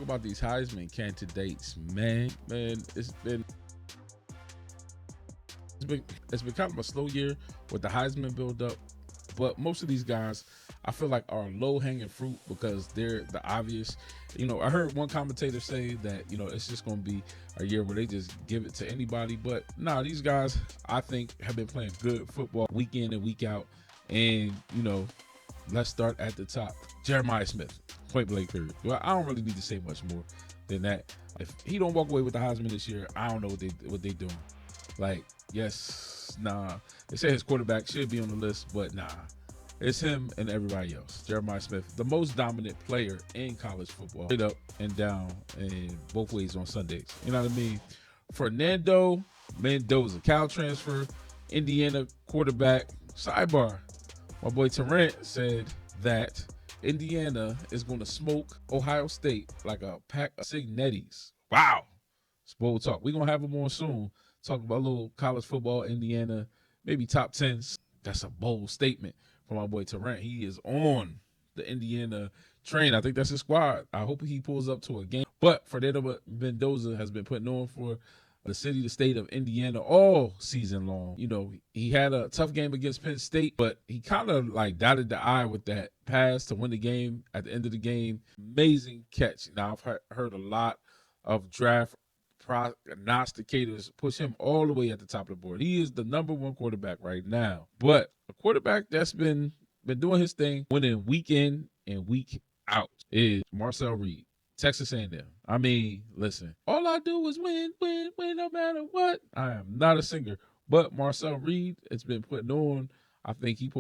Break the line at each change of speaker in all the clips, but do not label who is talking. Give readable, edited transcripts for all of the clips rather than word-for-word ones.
talk about these Heisman candidates, man, it's been kind of a slow year with the Heisman build up, but most of these guys I feel like are low hanging fruit because they're the obvious. I heard one commentator say that it's just going to be a year where they just give it to anybody, but nah, these guys I think have been playing good football week in and week out, and let's start at the top. Jeremiah Smith, point blank period. Well, I don't really need to say much more than that. If he don't walk away with the Heisman this year, I don't know what they doing. Like, yes, nah. They say his quarterback should be on the list, but nah. It's him and everybody else. Jeremiah Smith, the most dominant player in college football, straight up and down and both ways on Sundays. You know what I mean? Fernando Mendoza, Cal transfer, Indiana quarterback. Sidebar, my boy Tarrant said that Indiana is going to smoke Ohio State like a pack of Cignettis. Wow. It's bold talk. We're going to have him on soon. Talk about a little college football, Indiana, maybe top 10s. That's a bold statement from my boy Tarrant. He is on the Indiana train. I think that's his squad. I hope he pulls up to a game. But Fernando Mendoza has been putting on for the state of Indiana all season long. He had a tough game against Penn State, but he kind of like dotted the I with that pass to win the game at the end of the game. Amazing catch. Now, I've heard a lot of draft prognosticators push him all the way at the top of the board. He is the number one quarterback right now. But a quarterback that's been doing his thing, winning week in and week out, is Marcel Reed, Texas A&M. I mean, listen, all I do is win, no matter what. I am not a singer, but Marcel Reed has been putting on. I think he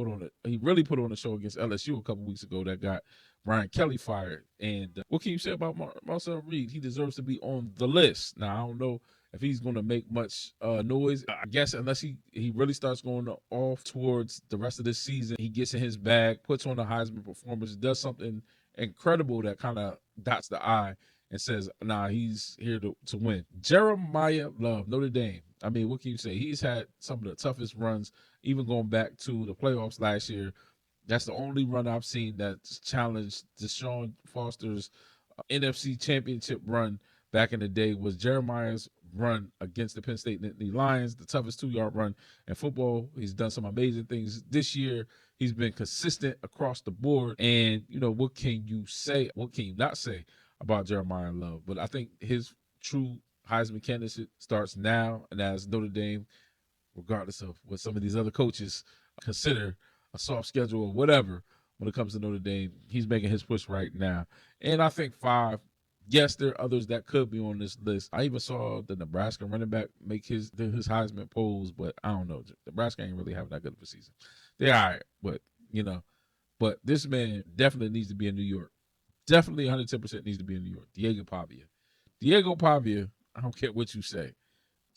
really put on a show against LSU a couple weeks ago that got Brian Kelly fired. And what can you say about Marcel Reed? He deserves to be on the list. Now, I don't know if he's going to make much noise. I guess unless he really starts going off towards the rest of this season, he gets in his bag, puts on a Heisman performance, does something incredible that kind of dots the I and says, nah, he's here to win. Jeremiah Love, Notre Dame. I mean, what can you say? He's had some of the toughest runs, even going back to the playoffs last year. That's the only run I've seen that's challenged Deshaun Foster's NFC Championship run back in the day was Jeremiah's run against the Penn State Nittany Lions, the toughest 2-yard run in football. He's done some amazing things this year. He's been consistent across the board. And, what can you say? What can you not say about Jeremiah Love? But I think his true Heisman candidacy starts now, and as Notre Dame, regardless of what some of these other coaches consider a soft schedule or whatever, when it comes to Notre Dame, he's making his push right now. And I think 5, yes, there are others that could be on this list. I even saw the Nebraska running back make his Heisman polls, but I don't know. Nebraska ain't really having that good of a season. They're all right, but, but this man definitely needs to be in New York. Definitely 110% needs to be in New York. Diego Pavia, I don't care what you say.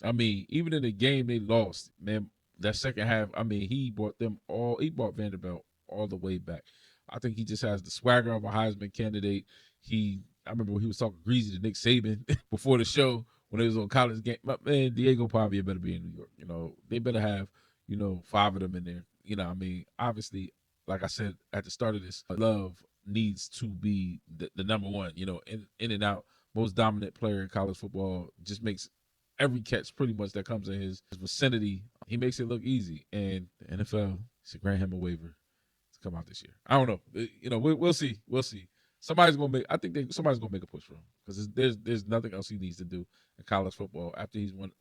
I mean, even in the game they lost, man, that second half, I mean, he brought Vanderbilt all the way back. I think he just has the swagger of a Heisman candidate. I remember when he was talking greasy to Nick Saban before the show when they was on college game. But man, Diego Pavia better be in New York. They better have, 5 of them in there. I mean, obviously, like I said at the start of this, Love needs to be the number one, in and out, most dominant player in college football, just makes every catch pretty much that comes in his vicinity. He makes it look easy. And the NFL should grant him a waiver to come out this year. I don't know. We'll see. Somebody's gonna make a push for him because there's nothing else he needs to do in college football after he's won.